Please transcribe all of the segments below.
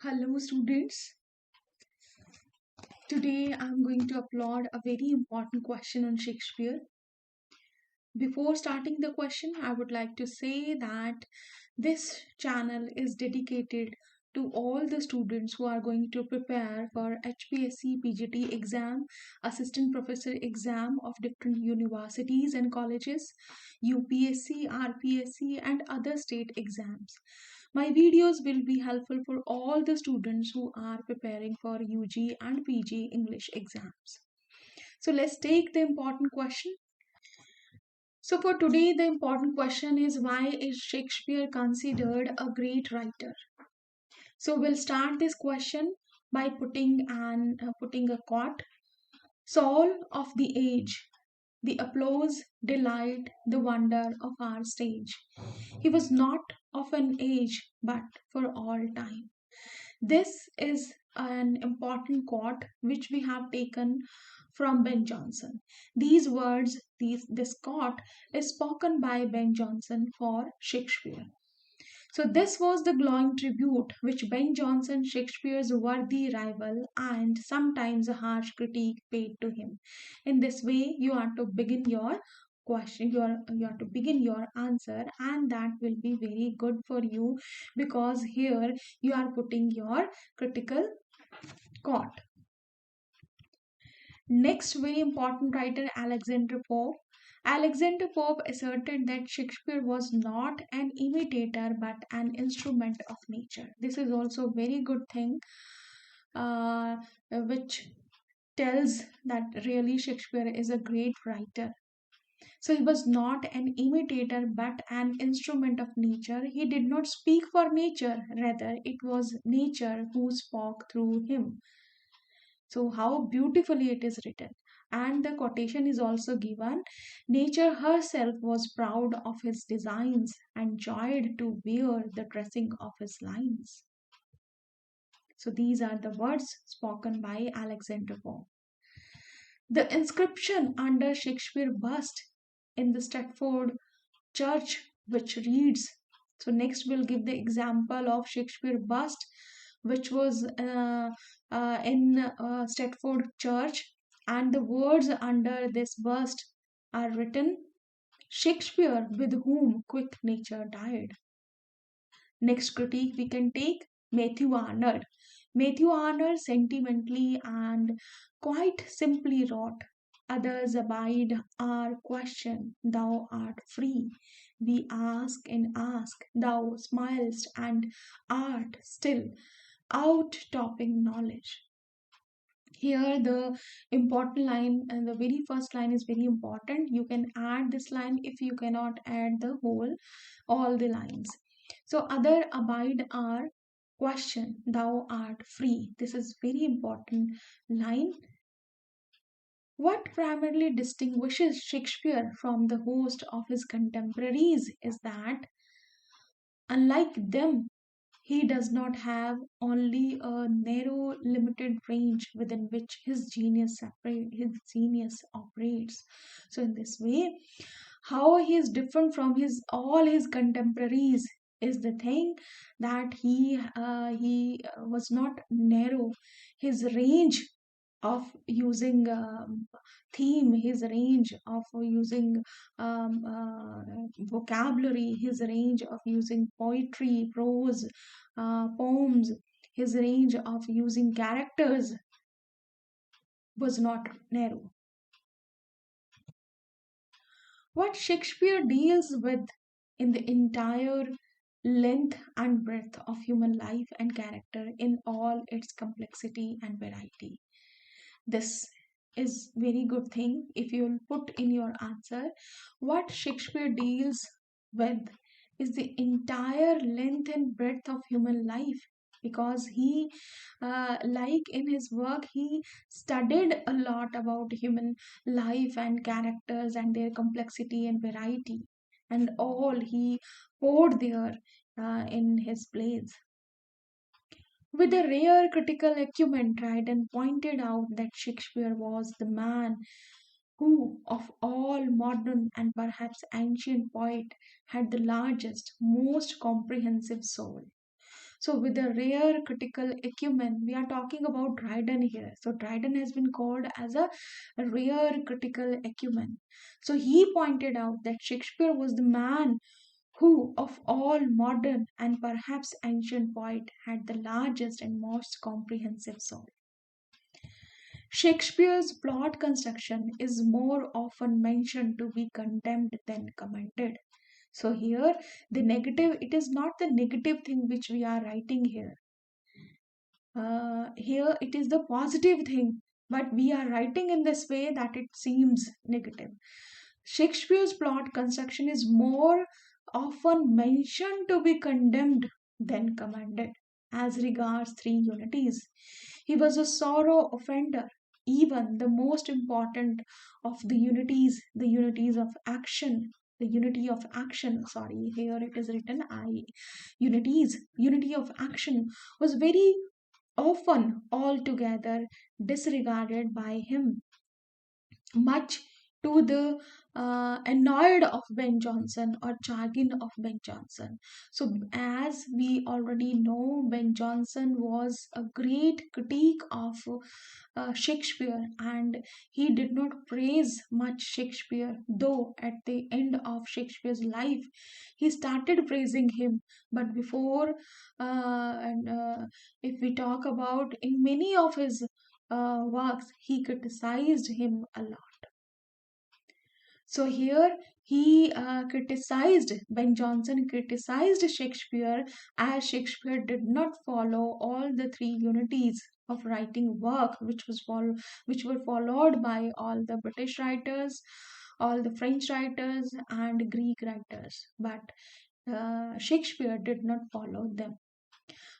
Hello, students. Today I'm going to upload a very important question on Shakespeare. Before starting the question, I would like to say that this channel is dedicated to all the students who are going to prepare for HPSC PGT exam, assistant professor exam of different universities and colleges, UPSC, RPSC, and other state exams. My videos will be helpful for all the students who are preparing for UG and PG English exams. So let's take the important question. So for today, the important question is, why is Shakespeare considered a great writer? So we'll start this question by putting a quote. Soul of the age, the applause, delight, the wonder of our stage. He was not of an age, but for all time. This is an important quote which we have taken from Ben Jonson. These words, this quote is spoken by Ben Jonson for Shakespeare. So this was the glowing tribute which Ben Jonson, Shakespeare's worthy rival, and sometimes a harsh critique paid to him. In this way, you are to begin your question, you are to begin your answer, and that will be very good for you because here you are putting your critical quote. Next, very important writer Alexander Pope. Alexander Pope asserted that Shakespeare was not an imitator but an instrument of nature. This is also a very good thing, which tells that really Shakespeare is a great writer. So he was not an imitator but an instrument of nature. He did not speak for nature, rather, it was nature who spoke through him. So, how beautifully it is written. And the quotation is also given. Nature herself was proud of his designs and joyed to wear the dressing of his lines. So, these are the words spoken by Alexander Pope. The inscription under Shakespeare bust in the Stratford Church, which reads, so next we'll give the example of Shakespeare bust, which was in Stratford Church, and the words under this bust are written, Shakespeare with whom quick nature died. Next critique we can take Matthew Arnold. Matthew Arnold sentimentally and quite simply wrote, others abide our question, thou art free. We ask and ask, thou smilest and art still out topping knowledge. Here the important line and the very first line is very important. You can add this line if you cannot add the whole all the lines. So other abide are question, thou art free. This is very important line. What primarily distinguishes Shakespeare from the host of his contemporaries is that, unlike them, he does not have only a narrow, limited range within which his genius operates. So, in this way, how he is different from his all his contemporaries is the thing that he was not narrow. His range of using theme, his range of using vocabulary, his range of using poetry, prose, poems, his range of using characters was not narrow. What Shakespeare deals with in the entire length and breadth of human life and character in all its complexity and variety. This is very good thing if you'll put in your answer. What Shakespeare deals with is the entire length and breadth of human life, because he like in his work he studied a lot about human life and characters and their complexity and variety, and all he poured there in his plays. With a rare critical acumen, Dryden pointed out that Shakespeare was the man who, of all modern and perhaps ancient poets, had the largest, most comprehensive soul. So, with a rare critical acumen, we are talking about Dryden here. So, Dryden has been called as a rare critical acumen. So, he pointed out that Shakespeare was the man who, of all modern and perhaps ancient poet, had the largest and most comprehensive soul. Shakespeare's plot construction is more often mentioned to be condemned than commended. So here, the negative, it is not the negative thing which we are writing here. Here, it is the positive thing, but we are writing in this way that it seems negative. Shakespeare's plot construction is more often mentioned to be condemned than commended as regards three unities. He was a sorrow offender, even the most important of the unities of action. The unity of action, sorry, here it is written unity of action was very often altogether disregarded by him, much to the annoyed of Ben Jonson or chagrin of Ben Jonson. So, as we already know, Ben Jonson was a great critique of Shakespeare, and he did not praise much Shakespeare, though at the end of Shakespeare's life he started praising him. But before, and if we talk about in many of his works, he criticized him a lot. So here he criticized, Ben Jonson criticized Shakespeare as Shakespeare did not follow all the three unities of writing work which were followed by all the British writers, all the French writers and Greek writers. But Shakespeare did not follow them.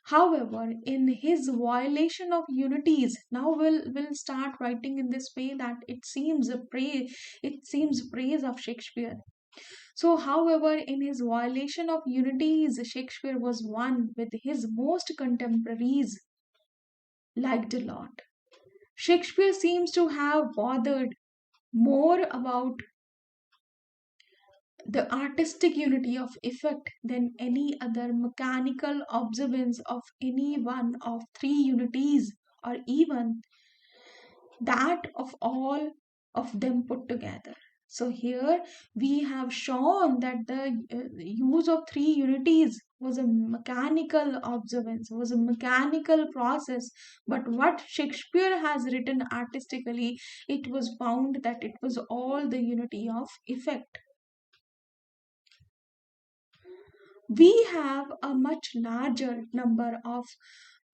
However, in his violation of unities, now we'll start writing in this way that it seems praise of Shakespeare. So, however, in his violation of unities, Shakespeare was one with his most contemporaries liked a lot. Shakespeare seems to have bothered more about the artistic unity of effect than any other mechanical observance of any one of three unities, or even that of all of them put together. So here we have shown that the use of three unities was a mechanical observance, was a mechanical process. But what Shakespeare has written artistically, it was found that it was all the unity of effect. We have a much larger number of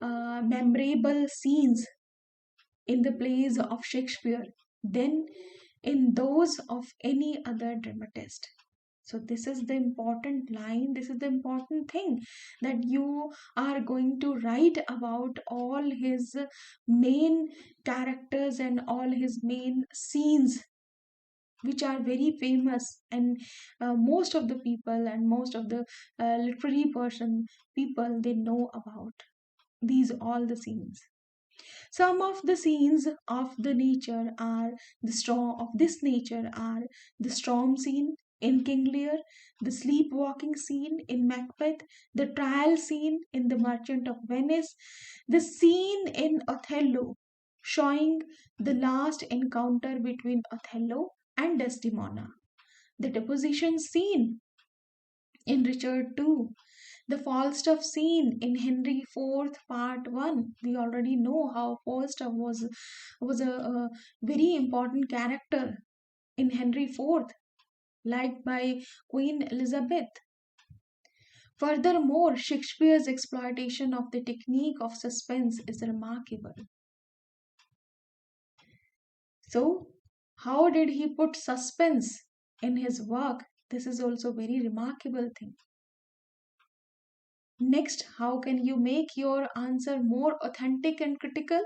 memorable scenes in the plays of Shakespeare than in those of any other dramatist. So, this is the important line, this is the important thing that you are going to write about all his main characters and all his main scenes which are very famous, and most of the people and most of the literary person people they know about these all the scenes. Some of the scenes of the nature are the storm of this nature are the storm scene in King Lear, the sleepwalking scene in Macbeth, the trial scene in The Merchant of Venice, the scene in Othello showing the last encounter between Othello and Desdemona, the deposition scene in Richard II, the Falstaff scene in Henry IV Part 1. We already know how Falstaff was a very important character in Henry IV, liked by Queen Elizabeth. Furthermore, Shakespeare's exploitation of the technique of suspense is remarkable. So, how did he put suspense in his work? This is also very remarkable thing. Next, how can you make your answer more authentic and critical?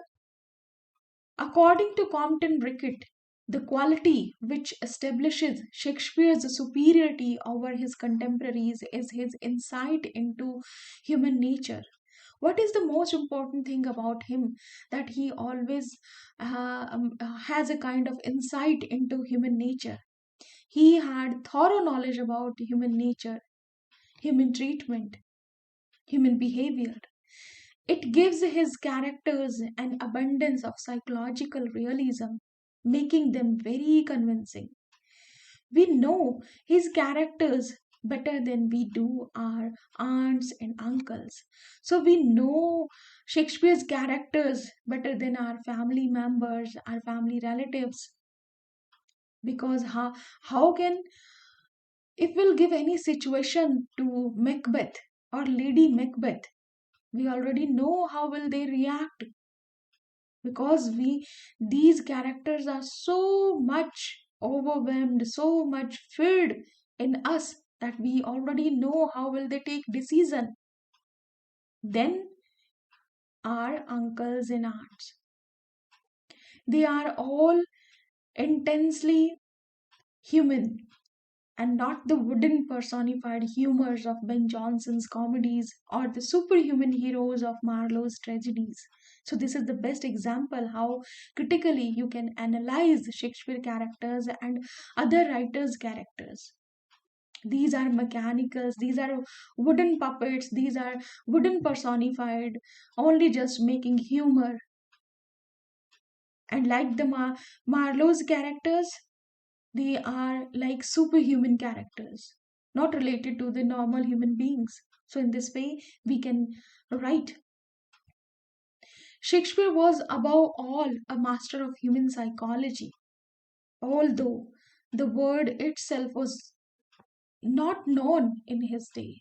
According to Compton Rickett, the quality which establishes Shakespeare's superiority over his contemporaries is his insight into human nature. What is the most important thing about him? That he always has a kind of insight into human nature. He had thorough knowledge about human nature, human treatment, human behavior. It gives his characters an abundance of psychological realism, making them very convincing. We know his characters better than we do our aunts and uncles. So we know Shakespeare's characters better than our family members, our family relatives. Because how can, if we'll give any situation to Macbeth or Lady Macbeth, we already know how will they react, because we, these characters are so much overwhelmed, so much filled in us, that we already know how will they take decision. Then our uncles and aunts, they are all intensely human, and not the wooden personified humors of Ben Jonson's comedies or the superhuman heroes of Marlowe's tragedies. So, this is the best example how critically you can analyze Shakespeare characters and other writers' characters. These are mechanicals, these are wooden puppets, these are wooden personified, only just making humor. And like the Marlowe's characters, they are like superhuman characters, not related to the normal human beings. So, in this way, we can write. Shakespeare was above all a master of human psychology, although the word itself was not known in his day.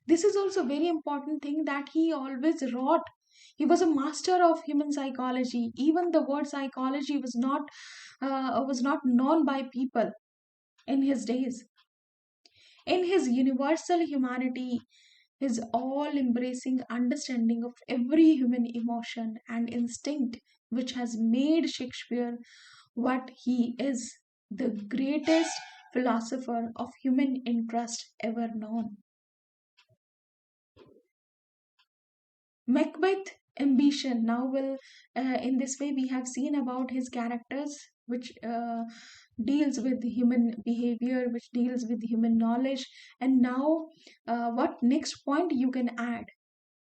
This is also a very important thing that he always wrote. He was a master of human psychology. Even the word psychology was not known by people in his days. In his universal humanity, his all embracing understanding of every human emotion and instinct, which has made Shakespeare what he is, the greatest philosopher of human interest ever known. Macbeth ambition. Now, will in this way we have seen about his characters, which deals with human behavior, which deals with human knowledge, and now what next point you can add?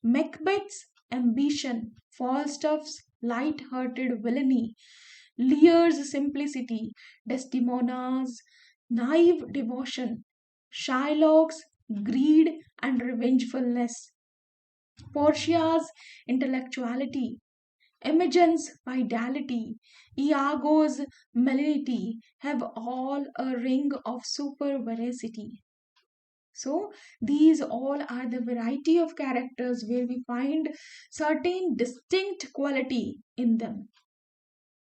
Macbeth's ambition, Falstaff's light-hearted villainy, Lear's simplicity, Desdemona's naive devotion, Shylock's greed and revengefulness, Portia's intellectuality, Imogen's fidelity, Iago's malignity have all a ring of super veracity. So, these all are the variety of characters where we find certain distinct quality in them.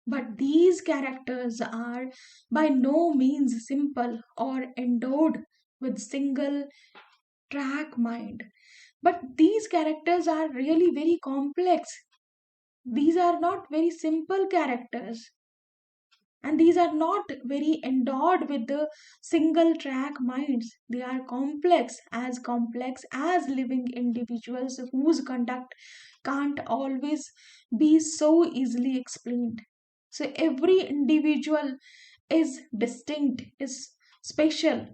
But these characters are by no means simple or endowed with single track mind. But these characters are really very complex. These are not very simple characters, and these are not very endowed with the single track minds. They are complex as living individuals whose conduct can't always be so easily explained. So every individual is distinct, is special,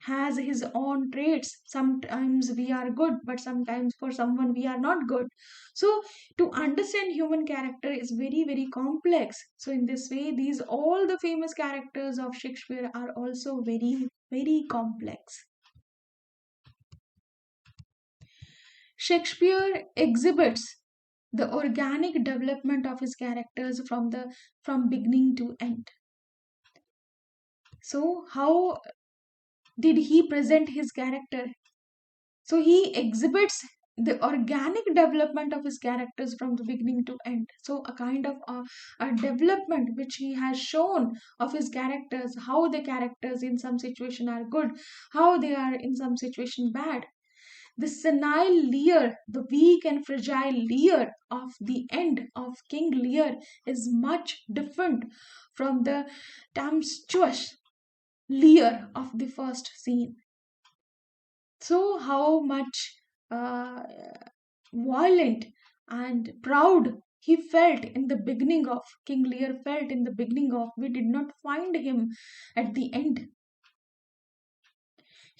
has his own traits. Sometimes we are good, but sometimes for someone we are not good. So to understand human character is very, very complex. So in this way, these all the famous characters of Shakespeare are also very, very complex. Shakespeare exhibits the organic development of his characters from beginning to end. So how did he present his character? So he exhibits the organic development of his characters from the beginning to end. So a kind of a development which he has shown of his characters, how the characters in some situation are good, how they are in some situation bad. The senile Lear, the weak and fragile Lear of the end of King Lear is much different from the tempestuous Lear of the first scene. So, how much uh, violent and proud he felt in the beginning of, King Lear felt in the beginning of, we did not find him at the end.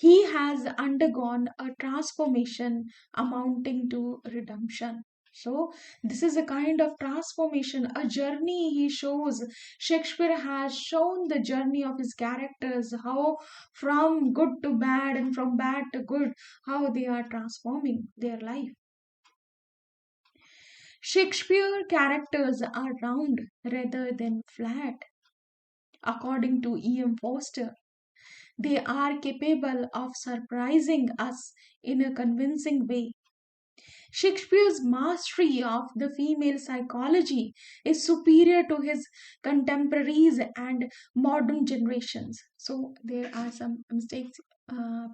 He has undergone a transformation amounting to redemption. So, this is a kind of transformation, a journey he shows. Shakespeare has shown the journey of his characters, how from good to bad and from bad to good, how they are transforming their life. Shakespeare characters are round rather than flat, according to E.M. Foster. They are capable of surprising us in a convincing way. Shakespeare's mastery of the female psychology is superior to his contemporaries and modern generations. So there are some mistakes.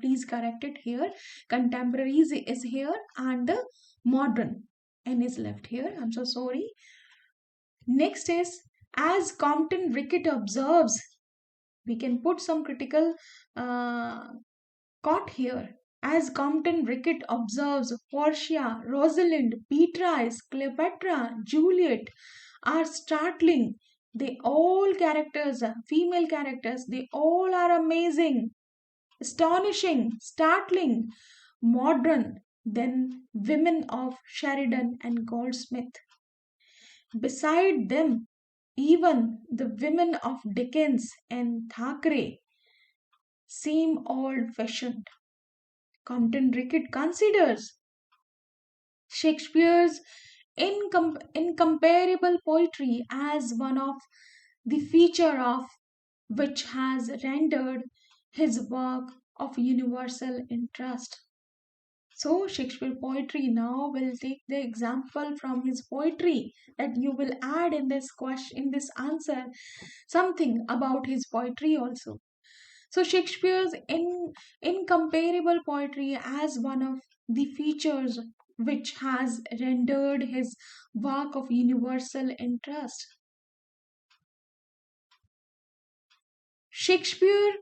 Please correct it here. Contemporaries is here and the modern N is left here. I'm so sorry. Next is, as Compton Rickett observes, we can put some critical uh, caught here. As Compton Rickett observes, Portia, Rosalind, Beatrice, Cleopatra, Juliet are startling. They all characters, female characters, they all are amazing, astonishing, startling, modern than women of Sheridan and Goldsmith. Beside them, even the women of Dickens and Thackeray seem old fashioned. Compton Rickett considers Shakespeare's incomparable poetry as one of the feature of which has rendered his work of universal interest. So Shakespeare poetry now will take the example from his poetry that you will add in this question in this answer something about his poetry also. So Shakespeare's incomparable poetry as one of the features which has rendered his work of universal interest. Shakespeare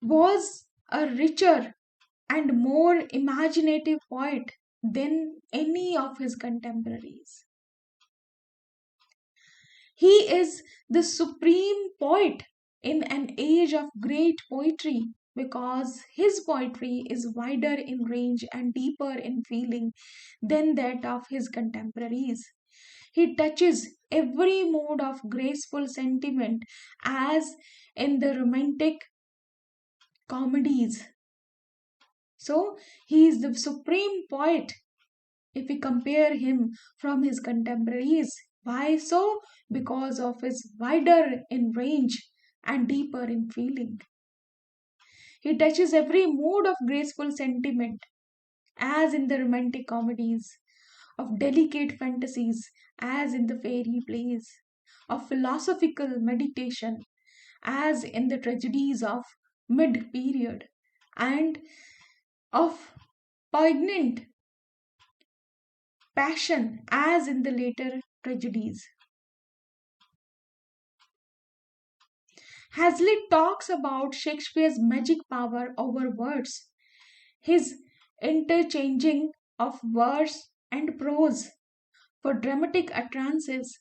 was a richer and more imaginative poet than any of his contemporaries. He is the supreme poet in an age of great poetry because his poetry is wider in range and deeper in feeling than that of his contemporaries. He touches every mode of graceful sentiment as in the romantic comedies. So, he is the supreme poet if we compare him from his contemporaries. Why so? Because of his wider in range and deeper in feeling. He touches every mood of graceful sentiment, as in the romantic comedies, of delicate fantasies, as in the fairy plays, of philosophical meditation, as in the tragedies of mid period, and of poignant passion, as in the later tragedies. Hazlitt talks about Shakespeare's magic power over words, his interchanging of verse and prose for dramatic utterances.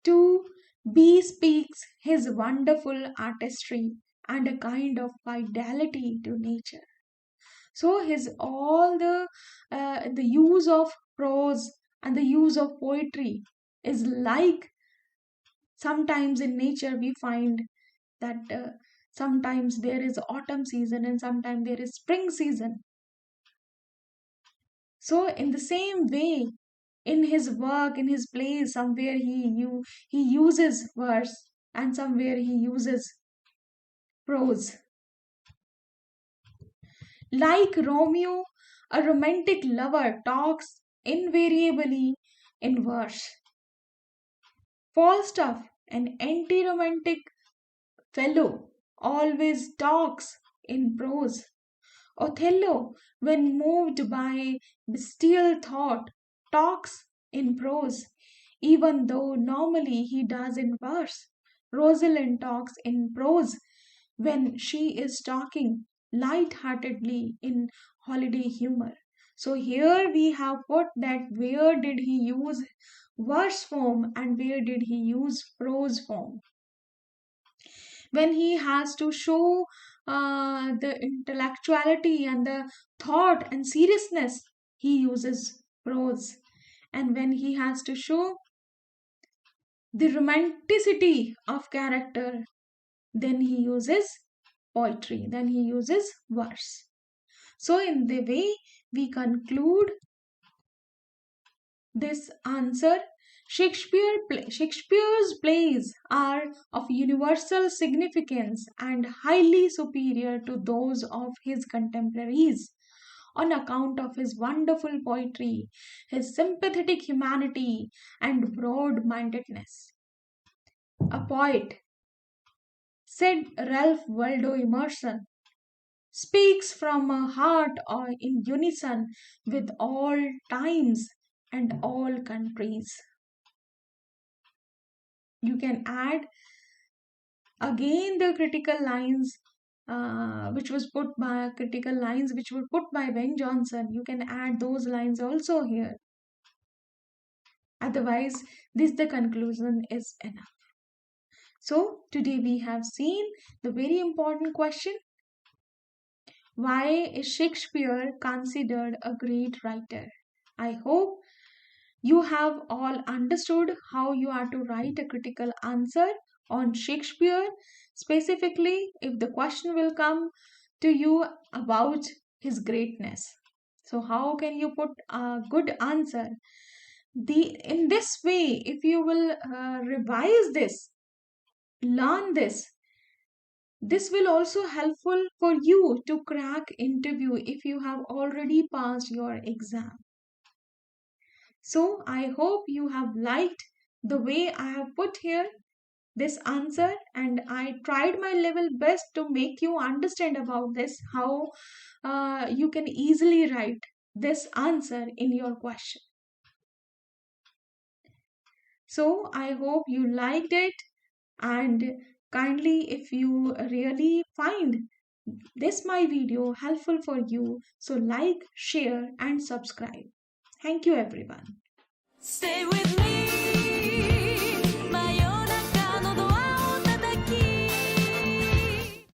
To B speaks his wonderful artistry and a kind of fidelity to nature. So his all the use of prose and the use of poetry is like sometimes in nature we find that sometimes there is autumn season and sometimes there is spring season. So in the same way, in his work, in his plays, somewhere he uses verse and somewhere he uses prose. Like Romeo, a romantic lover talks invariably in verse. Falstaff, an anti-romantic fellow, always talks in prose. Othello, when moved by bestial thought, talks in prose, even though normally he does in verse. Rosalind talks in prose when she is talking light-heartedly in holiday humor. So here we have put that where did he use verse form and where did he use prose form. When he has to show the intellectuality and the thought and seriousness, he uses prose. And when he has to show the romanticity of character, then he uses poetry, then he uses verse. So, in the way we conclude this answer, Shakespeare's plays are of universal significance and highly superior to those of his contemporaries on account of his wonderful poetry, his sympathetic humanity, and broad mindedness. A poet, said Ralph Waldo Emerson, speaks from a heart or in unison with all times and all countries. You can add again the critical lines which were put by Ben Jonson. You can add those lines also here. Otherwise, the conclusion is enough. So today we have seen the very important question: why is Shakespeare considered a great writer? I hope you have all understood how you are to write a critical answer on Shakespeare, specifically if the question will come to you about his greatness. So, how can you put a good answer? In this way, if you will revise this, learn this will also helpful for you to crack interview if you have already passed your exam. So I hope you have liked the way I have put here this answer, and I tried my level best to make you understand about this, how you can easily write this answer in your question. So I hope you liked it, and kindly, if you really find this my video helpful for you, so like, share and subscribe. Thank you everyone. Stay with me.